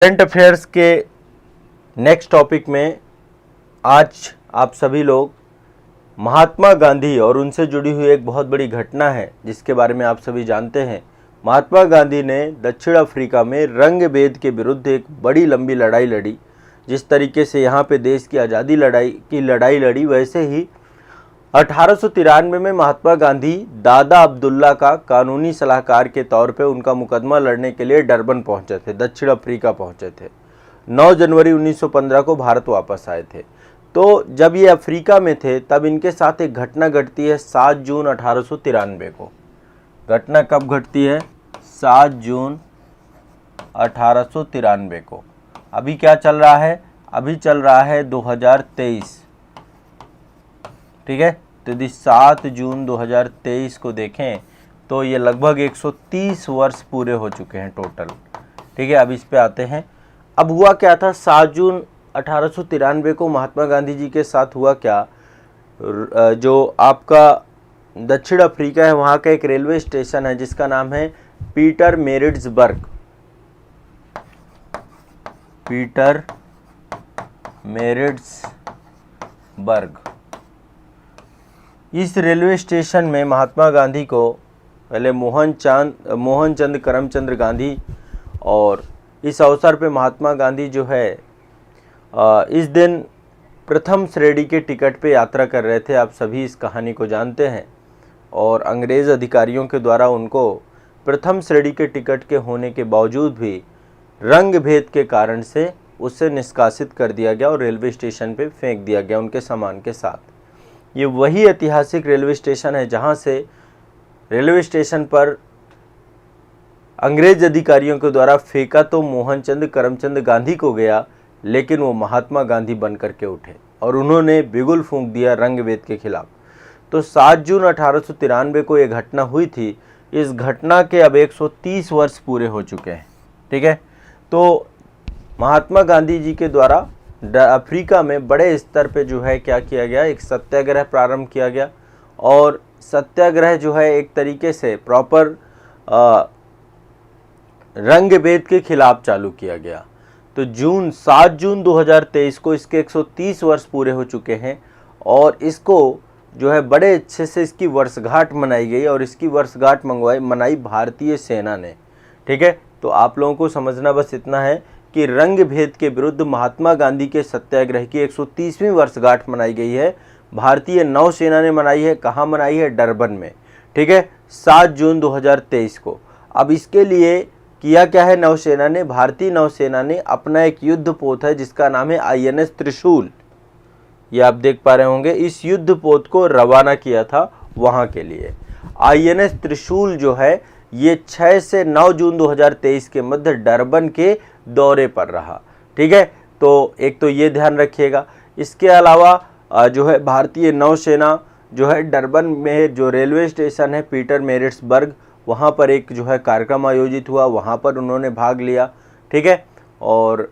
Current affairs के next topic में आज आप सभी लोग महात्मा गांधी और उनसे जुड़ी हुई एक बहुत बड़ी घटना है जिसके बारे में आप सभी जानते हैं। महात्मा गांधी ने दक्षिण अफ्रीका में रंग भेद के विरुद्ध एक बड़ी लंबी लड़ाई लड़ी। जिस तरीके से यहाँ पे देश की आज़ादी लड़ाई लड़ी, वैसे ही 1893 में महात्मा गांधी दादा अब्दुल्ला का कानूनी सलाहकार के तौर पे उनका मुकदमा लड़ने के लिए डरबन पहुंचे थे, दक्षिण अफ्रीका पहुंचे थे। 9 जनवरी 1915 को भारत वापस आए थे। तो जब ये अफ्रीका में थे तब इनके साथ एक घटना घटती है 7 जून 1893 को। घटना कब घटती है? 7 जून 1893 को। अभी क्या चल रहा है? अभी चल रहा है 2023, ठीक है। तो यदि 7 जून 2023 को देखें तो ये लगभग 130 वर्ष पूरे हो चुके हैं टोटल, ठीक है। अब इस पे आते हैं। अब हुआ क्या था 7 जून 1893 को महात्मा गांधी जी के साथ हुआ क्या? जो आपका दक्षिण अफ्रीका है वहाँ का एक रेलवे स्टेशन है जिसका नाम है पीटरमेरिट्सबर्ग। पीटरमेरिट्सबर्ग। इस रेलवे स्टेशन में महात्मा गांधी को पहले मोहनचंद करमचंद गांधी, और इस अवसर पे महात्मा गांधी जो है इस दिन प्रथम श्रेणी के टिकट पे यात्रा कर रहे थे। आप सभी इस कहानी को जानते हैं। और अंग्रेज़ अधिकारियों के द्वारा उनको प्रथम श्रेणी के टिकट के होने के बावजूद भी रंग भेद के कारण से उससे निष्कासित कर दिया गया और रेलवे स्टेशन पे फेंक दिया गया उनके सामान के साथ। ये वही ऐतिहासिक रेलवे स्टेशन है जहाँ से रेलवे स्टेशन पर अंग्रेज अधिकारियों के द्वारा फेंका तो मोहनचंद करमचंद गांधी को गया, लेकिन वो महात्मा गांधी बन करके उठे और उन्होंने बिगुल फूंक दिया रंग भेद के खिलाफ। तो 7 जून 1893 को ये घटना हुई थी। इस घटना के अब 130 वर्ष पूरे हो चुके हैं, ठीक है। तो महात्मा गांधी जी के द्वारा अफ्रीका में बड़े स्तर पे जो है क्या किया गया, एक सत्याग्रह प्रारंभ किया गया। और सत्याग्रह जो है एक तरीके से प्रॉपर रंग भेद के खिलाफ चालू किया गया। तो 7 जून 2023 को इसके 130 वर्ष पूरे हो चुके हैं और इसको जो है बड़े अच्छे से इसकी वर्षगांठ मनाई गई और इसकी वर्षगांठ मनाई भारतीय सेना ने, ठीक है। तो आप लोगों को समझना बस इतना है कि रंग भेद के विरुद्ध महात्मा गांधी के सत्याग्रह की 130वीं वर्षगांठ मनाई गई है। भारतीय नौसेना ने मनाई है। कहाँ मनाई है? डरबन में, ठीक है, 7 जून 2023 को। अब इसके लिए किया क्या है नौसेना ने? भारतीय नौसेना ने अपना एक युद्ध पोत है जिसका नाम है INS त्रिशूल। ये आप देख पा रहे होंगे। इस युद्ध पोत को रवाना किया था वहाँ के लिए। INS त्रिशूल जो है ये 6 से 9 जून 2023 के मध्य डरबन के दौरे पर रहा, ठीक है। तो एक तो ये ध्यान रखिएगा। इसके अलावा जो है भारतीय नौसेना जो है डरबन में जो रेलवे स्टेशन है पीटरमेरिट्सबर्ग, वहाँ पर एक जो है कार्यक्रम आयोजित हुआ, वहाँ पर उन्होंने भाग लिया, ठीक है। और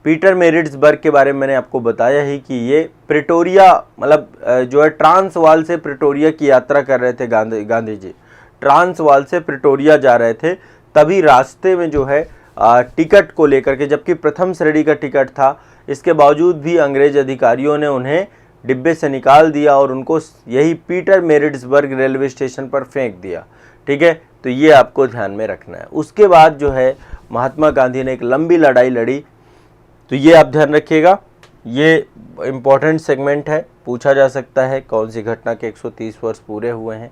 पीटरमेरिट्सबर्ग के बारे में मैंने आपको बताया ही कि ये प्रिटोरिया मतलब जो है ट्रांसवाल से प्रिटोरिया की यात्रा कर रहे थे गांधी जी। ट्रांसवाल से प्रिटोरिया जा रहे थे, तभी रास्ते में जो है टिकट को लेकर के, जबकि प्रथम श्रेणी का टिकट था, इसके बावजूद भी अंग्रेज अधिकारियों ने उन्हें डिब्बे से निकाल दिया और उनको यही पीटरमेरिट्सबर्ग रेलवे स्टेशन पर फेंक दिया, ठीक है। तो ये आपको ध्यान में रखना है। उसके बाद जो है महात्मा गांधी ने एक लंबी लड़ाई लड़ी, तो ये आप ध्यान रखिएगा। ये इम्पोर्टेंट सेगमेंट है, पूछा जा सकता है कौन सी घटना के 130 वर्ष पूरे हुए हैं।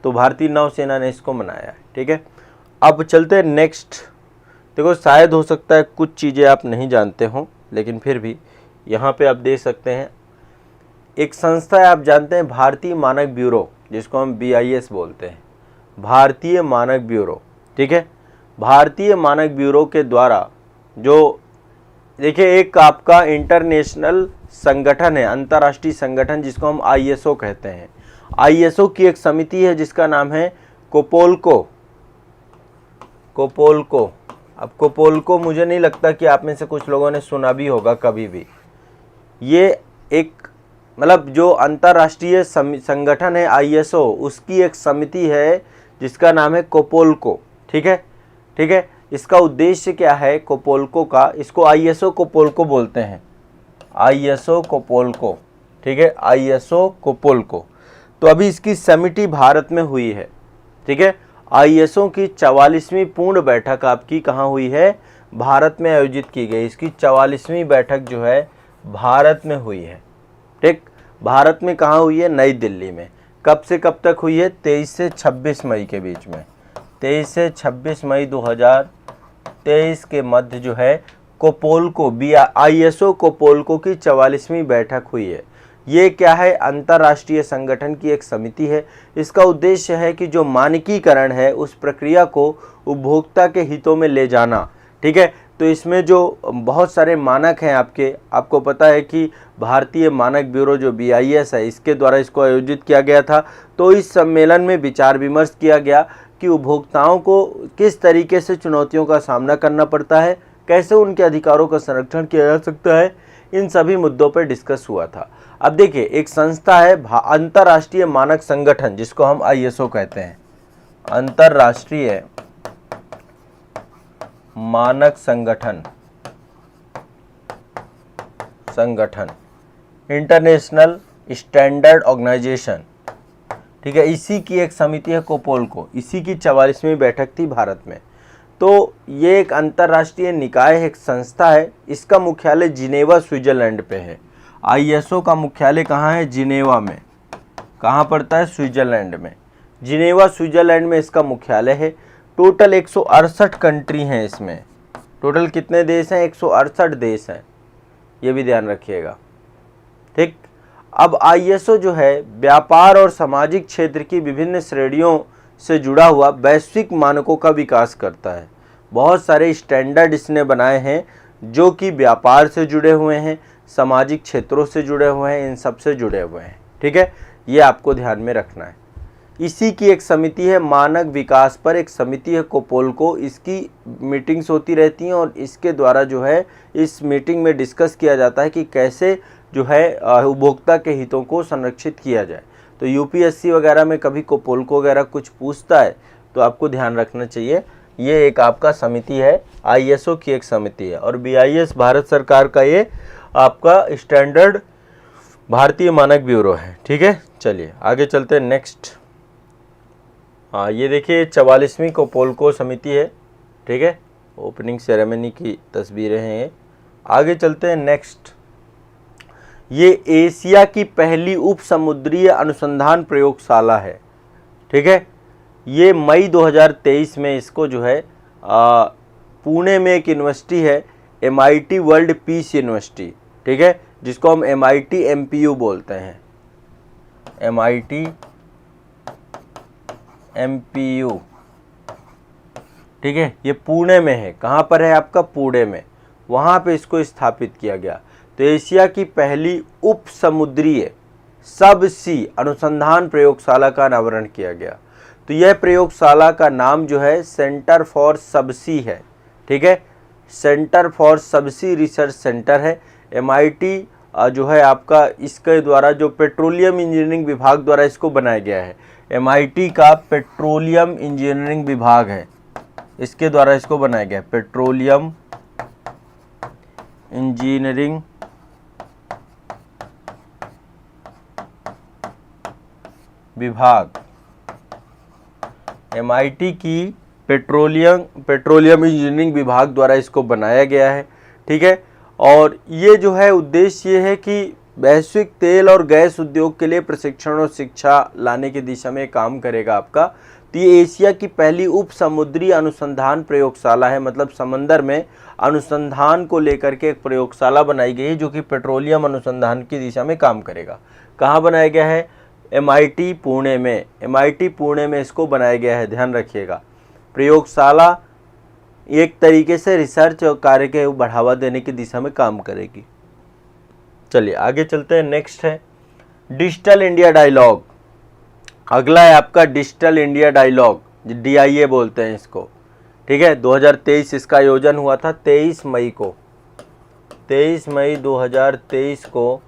तो भारतीय नौसेना ने इसको मनाया है, ठीक है। अब चलते हैं नेक्स्ट। देखो शायद हो सकता है कुछ चीज़ें आप नहीं जानते हो, लेकिन फिर भी यहाँ पे आप देख सकते हैं एक संस्था है, आप जानते हैं भारतीय मानक ब्यूरो, जिसको हम BIS बोलते हैं, भारतीय मानक ब्यूरो, ठीक है। भारतीय मानक ब्यूरो के द्वारा जो देखिए एक आपका इंटरनेशनल संगठन है, अंतर्राष्ट्रीय संगठन जिसको हम ISO कहते हैं। ISO की एक समिति है जिसका नाम है कोपोल्को। अब कोपोल्को मुझे नहीं लगता कि आप में से कुछ लोगों ने सुना भी होगा कभी भी। ये एक मतलब जो अंतर्राष्ट्रीय संगठन है ISO, उसकी एक समिति है जिसका नाम है कोपोल्को, ठीक है। इसका उद्देश्य क्या है कोपोल्को का, इसको ISO कोपोल्को बोलते हैं, ISO कोपोल्को, ठीक है, ISO कोपोल्को। तो अभी इसकी समिति भारत में हुई है, ठीक है। ISO की 44वीं पूर्ण बैठक आपकी कहाँ हुई है, भारत में आयोजित की गई। इसकी 44वीं बैठक जो है भारत में हुई है, ठीक। भारत में कहाँ हुई है, नई दिल्ली में। कब से कब तक हुई है, 23 से 26 मई के बीच में, 23 से 26 मई 2023 के मध्य जो है कोपोल्को ISO कोपोल्को की 44वीं बैठक हुई है। ये क्या है, अंतर्राष्ट्रीय संगठन की एक समिति है। इसका उद्देश्य है कि जो मानकीकरण है उस प्रक्रिया को उपभोक्ता के हितों में ले जाना, ठीक है। तो इसमें जो बहुत सारे मानक हैं आपको पता है कि भारतीय मानक ब्यूरो जो BIS है, इसके द्वारा इसको आयोजित किया गया था। तो इस सम्मेलन में विचार विमर्श किया गया कि उपभोक्ताओं को किस तरीके से चुनौतियों का सामना करना पड़ता है, कैसे उनके अधिकारों का संरक्षण किया जा सकता है, इन सभी मुद्दों पर डिस्कस हुआ था। अब देखिए, एक संस्था है अंतर्राष्ट्रीय मानक संगठन, जिसको हम ISO कहते हैं, अंतर्राष्ट्रीय मानक संगठन, इंटरनेशनल स्टैंडर्ड ऑर्गेनाइजेशन, ठीक है। इसी की एक समिति है कोपोल्को, इसी की 44वीं बैठक थी भारत में। तो ये एक अंतर्राष्ट्रीय निकाय है, एक संस्था है। इसका मुख्यालय जिनेवा स्विट्जरलैंड पे है। ISO का मुख्यालय कहाँ है, जिनेवा में। कहाँ पड़ता है, स्विट्जरलैंड में। जिनेवा स्विट्जरलैंड में इसका मुख्यालय है। टोटल 168 कंट्री हैं इसमें। टोटल कितने देश हैं, 168 देश हैं, ये भी ध्यान रखिएगा, ठीक। अब ISO जो है व्यापार और सामाजिक क्षेत्र की विभिन्न श्रेणियों से जुड़ा हुआ वैश्विक मानकों का विकास करता है। बहुत सारे स्टैंडर्ड इसने बनाए हैं जो कि व्यापार से जुड़े हुए हैं, सामाजिक क्षेत्रों से जुड़े हुए हैं, इन सब से जुड़े हुए हैं, ठीक है। ये आपको ध्यान में रखना है। इसी की एक समिति है, मानक विकास पर एक समिति है कोपोल्को। इसकी मीटिंग्स होती रहती हैं और इसके द्वारा जो है इस मीटिंग में डिस्कस किया जाता है कि कैसे जो है उपभोक्ता के हितों को संरक्षित किया जाए। तो UPSC वगैरह में कभी कोपोल्को वगैरह कुछ पूछता है तो आपको ध्यान रखना चाहिए। ये एक आपका समिति है, ISO की एक समिति है। और BIS भारत सरकार का ये आपका स्टैंडर्ड भारतीय मानक ब्यूरो है, ठीक है। चलिए आगे चलते हैं नेक्स्ट। हाँ, ये देखिए 44वीं कोपोल्को समिति है, ठीक है। ओपनिंग सेरेमनी की तस्वीरें हैं ये। आगे चलते हैं नेक्स्ट। ये एशिया की पहली उप समुद्रीय अनुसंधान प्रयोगशाला है, ठीक है। ये मई 2023 में इसको जो है पुणे में एक यूनिवर्सिटी है, MIT वर्ल्ड पीस यूनिवर्सिटी, ठीक है, जिसको हम MIT MPU बोलते हैं, MIT MPU, ठीक है। ये पुणे में है। कहाँ पर है आपका, पुणे में। वहाँ पे इसको स्थापित किया गया। तो एशिया की पहली उप समुद्रीय सब सी अनुसंधान प्रयोगशाला का अनावरण किया गया। तो यह प्रयोगशाला का नाम जो है सेंटर फॉर सबसी है, ठीक है। Centre for subsea research centre है। MIT जो है आपका इसके द्वारा जो पेट्रोलियम इंजीनियरिंग विभाग द्वारा इसको बनाया गया है। MIT का पेट्रोलियम इंजीनियरिंग विभाग है, इसके द्वारा इसको बनाया गया है, पेट्रोलियम इंजीनियरिंग विभाग। MIT की पेट्रोलियम इंजीनियरिंग विभाग द्वारा इसको बनाया गया है, ठीक है। और ये जो है उद्देश्य ये है कि वैश्विक तेल और गैस उद्योग के लिए प्रशिक्षण और शिक्षा लाने की दिशा में काम करेगा आपका। तो ये एशिया की पहली उप समुद्री अनुसंधान प्रयोगशाला है, मतलब समंदर में अनुसंधान को लेकर के एक प्रयोगशाला बनाई गई है जो कि पेट्रोलियम अनुसंधान की दिशा में काम करेगा। कहाँ बनाया गया है, MIT पुणे में। MIT पुणे में इसको बनाया गया है, ध्यान रखिएगा। प्रयोगशाला एक तरीके से रिसर्च और कार्य के बढ़ावा देने की दिशा में काम करेगी। चलिए आगे चलते हैं। नेक्स्ट है डिजिटल इंडिया डायलॉग। अगला है आपका डिजिटल इंडिया डायलॉग, DIA बोलते हैं इसको, ठीक है। 2023 इसका आयोजन हुआ था 23 मई को। 23 मई 2023 को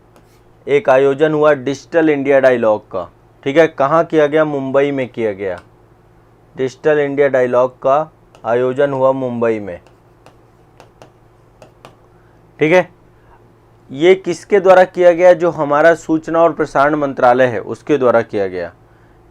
एक आयोजन हुआ डिजिटल इंडिया डायलॉग का, ठीक है। कहाँ किया गया, मुंबई में किया गया। डिजिटल इंडिया डायलॉग का आयोजन हुआ मुंबई में। ठीक है, ये किसके द्वारा किया गया? जो हमारा सूचना और प्रसारण मंत्रालय है उसके द्वारा किया गया।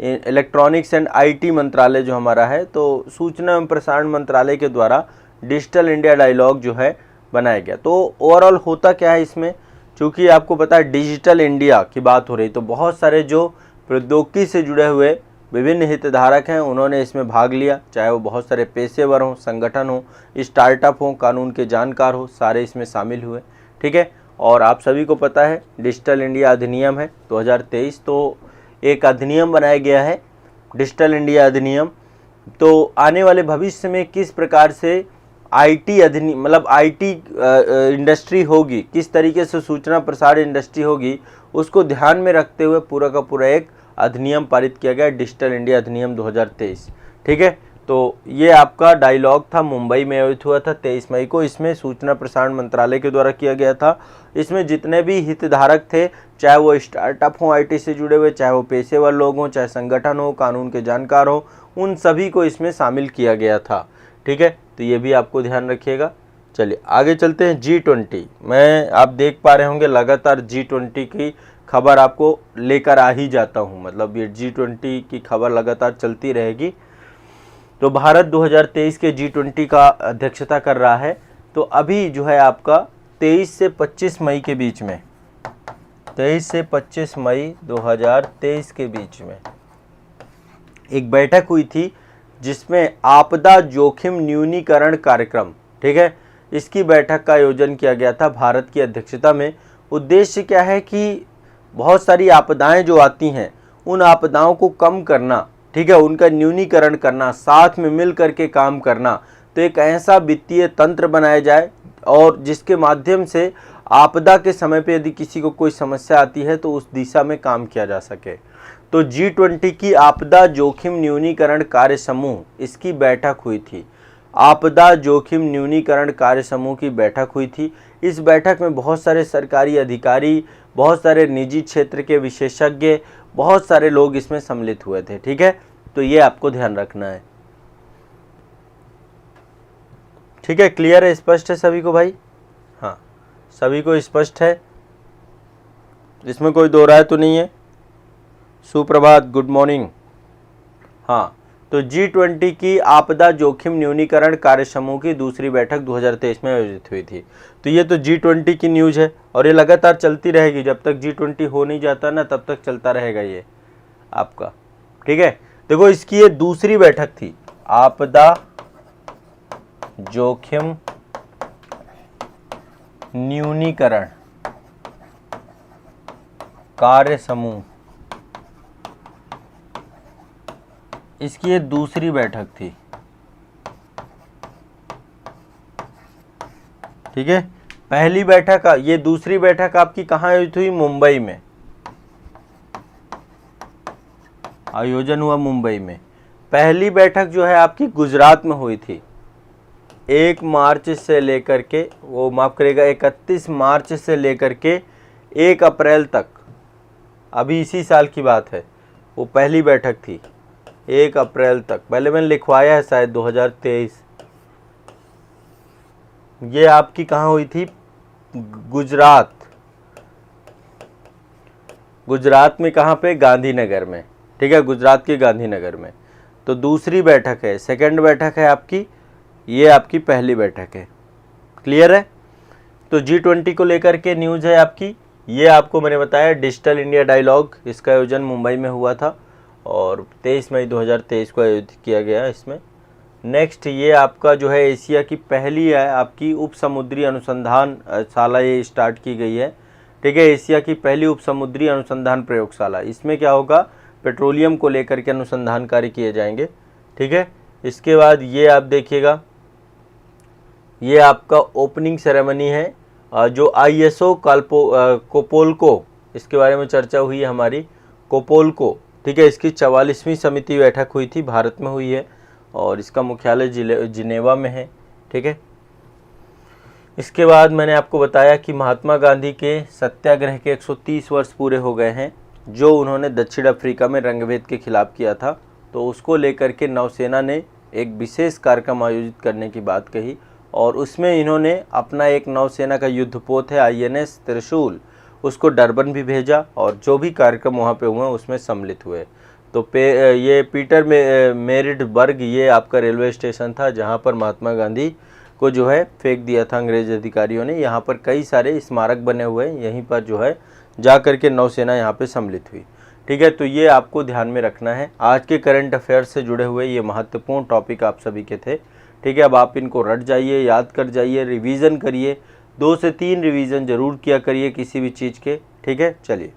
इलेक्ट्रॉनिक्स एंड आईटी मंत्रालय जो हमारा है, तो सूचना एवं प्रसारण मंत्रालय के द्वारा डिजिटल इंडिया डायलॉग जो है बनाया गया। तो ओवरऑल होता क्या है इसमें, चूँकि आपको पता है डिजिटल इंडिया की बात हो रही, तो बहुत सारे जो प्रौद्योगिकी से जुड़े हुए विभिन्न हितधारक हैं उन्होंने इसमें भाग लिया, चाहे वो बहुत सारे पेशेवर हों, संगठन हों, स्टार्टअप हों, कानून के जानकार हो, सारे इसमें शामिल हुए। ठीक है, और आप सभी को पता है डिजिटल इंडिया अधिनियम है 2023, तो एक अधिनियम बनाया गया है डिजिटल इंडिया अधिनियम। तो आने वाले भविष्य में किस प्रकार से आईटी अधिनियम, मतलब आईटी इंडस्ट्री होगी, किस तरीके से सूचना प्रसारण इंडस्ट्री होगी, उसको ध्यान में रखते हुए पूरा का पूरा एक अधिनियम पारित किया गया, डिजिटल इंडिया अधिनियम 2023। ठीक है, तो ये आपका डायलॉग था, मुंबई में आयोजित हुआ था 23 मई को। इसमें सूचना प्रसारण मंत्रालय के द्वारा किया गया था। इसमें जितने भी हितधारक थे, चाहे वो स्टार्टअप हों आईटी से जुड़े हुए, चाहे वो पेशेवर लोग हों, चाहे संगठन हो, कानून के जानकार हो, उन सभी को इसमें शामिल किया गया था। ठीक है, तो ये भी आपको ध्यान रखिएगा। चलिए आगे चलते हैं। G20, मैं आप देख पा रहे होंगे लगातार G20 की खबर आपको लेकर आ ही जाता हूँ, मतलब ये G20 की खबर लगातार चलती रहेगी। तो भारत 2023 के G20 का अध्यक्षता कर रहा है। तो अभी जो है आपका 23 से 25 मई के बीच में, 23 से 25 मई 2023 के बीच में एक बैठक हुई थी जिसमें आपदा जोखिम न्यूनीकरण कार्यक्रम, ठीक है, इसकी बैठक का आयोजन किया गया था भारत की अध्यक्षता में। उद्देश्य क्या है कि बहुत सारी आपदाएं जो आती हैं उन आपदाओं को कम करना, ठीक है, उनका न्यूनीकरण करना, साथ में मिल करके काम करना। तो एक ऐसा वित्तीय तंत्र बनाया जाए और जिसके माध्यम से आपदा के समय पे यदि किसी को कोई समस्या आती है तो उस दिशा में काम किया जा सके। तो G20 की आपदा जोखिम न्यूनीकरण कार्य समूह, इसकी बैठक हुई थी। आपदा जोखिम न्यूनीकरण कार्य समूह की बैठक हुई थी। इस बैठक में बहुत सारे सरकारी अधिकारी, बहुत सारे निजी क्षेत्र के विशेषज्ञ, बहुत सारे लोग इसमें सम्मिलित हुए थे। ठीक है, तो ये आपको ध्यान रखना है। ठीक है, क्लियर है, स्पष्ट है सभी को भाई? हाँ, सभी को स्पष्ट है, इसमें कोई दो राय तो नहीं है? सुप्रभात, गुड मॉर्निंग। हाँ, तो G20 की आपदा जोखिम न्यूनीकरण कार्य समूह की दूसरी बैठक 2023 में आयोजित हुई थी। तो ये तो G20 की न्यूज़ है और ये लगातार चलती रहेगी, जब तक G20 हो नहीं जाता ना तब तक चलता रहेगा ये आपका। ठीक है, देखो इसकी ये दूसरी बैठक थी, आपदा जोखिम न्यूनीकरण कार्य समूह, इसकी ये दूसरी बैठक थी। ठीक है, पहली बैठक, ये दूसरी बैठक आपकी कहाँ आयोजित हुई? मुंबई में आयोजन हुआ, मुंबई में। पहली बैठक जो है आपकी गुजरात में हुई थी। 1 मार्च से लेकर के, वो माफ करेगा 31 मार्च से लेकर के 1 अप्रैल तक, अभी इसी साल की बात है, वो पहली बैठक थी 1 अप्रैल तक। पहले मैंने लिखवाया है शायद 2023। ये आपकी कहाँ हुई थी? गुजरात। गुजरात में कहाँ पे? गांधीनगर में। ठीक है, गुजरात के गांधीनगर में। तो दूसरी बैठक है, सेकंड बैठक है आपकी, ये आपकी पहली बैठक है। क्लियर है? तो G20 को लेकर के न्यूज़ है आपकी, ये आपको मैंने बताया डिजिटल इंडिया डायलॉग, इसका आयोजन मुंबई में हुआ था और 23 मई 2023 को आयोजित किया गया इसमें। नेक्स्ट ये आपका जो है एशिया की पहली है आपकी उप समुद्री अनुसंधान शाला, ये स्टार्ट की गई है। ठीक है, एशिया की पहली उप समुद्री अनुसंधान प्रयोगशाला। इसमें क्या होगा? पेट्रोलियम को लेकर के अनुसंधान कार्य किए जाएंगे। ठीक है, इसके बाद ये आप देखिएगा, ये आपका ओपनिंग सेरेमनी है जो ISO कोपोल्को, इसके बारे में चर्चा हुई है हमारी, कोपोल्को। ठीक है, इसकी 44वीं समिति बैठक हुई थी, भारत में हुई है और इसका मुख्यालय जिनेवा में है। ठीक है, इसके बाद मैंने आपको बताया कि महात्मा गांधी के सत्याग्रह के 130 वर्ष पूरे हो गए हैं, जो उन्होंने दक्षिण अफ्रीका में रंगभेद के खिलाफ किया था। तो उसको लेकर के नौसेना ने एक विशेष कार्यक्रम आयोजित करने की बात कही और उसमें इन्होंने अपना एक नौसेना का युद्धपोत है INS त्रिशूल, उसको डरबन भी भेजा और जो भी कार्यक्रम वहाँ पे हुए उसमें सम्मिलित हुए। तो ये पीटर मेरिट्सबर्ग ये आपका रेलवे स्टेशन था जहाँ पर महात्मा गांधी को जो है फेंक दिया था अंग्रेज अधिकारियों ने। यहाँ पर कई सारे स्मारक बने हुए हैं, यहीं पर जो है जा कर के नौसेना यहाँ पे सम्मिलित हुई। ठीक है, तो ये आपको ध्यान में रखना है। आज के करंट अफेयर्स से जुड़े हुए ये महत्वपूर्ण टॉपिक आप सभी के थे। ठीक है, अब आप इनको रट जाइए, याद कर जाइए, रिवीजन करिए, 2 से 3 रिवीजन जरूर किया करिए किसी भी चीज़ के। ठीक है, चलिए।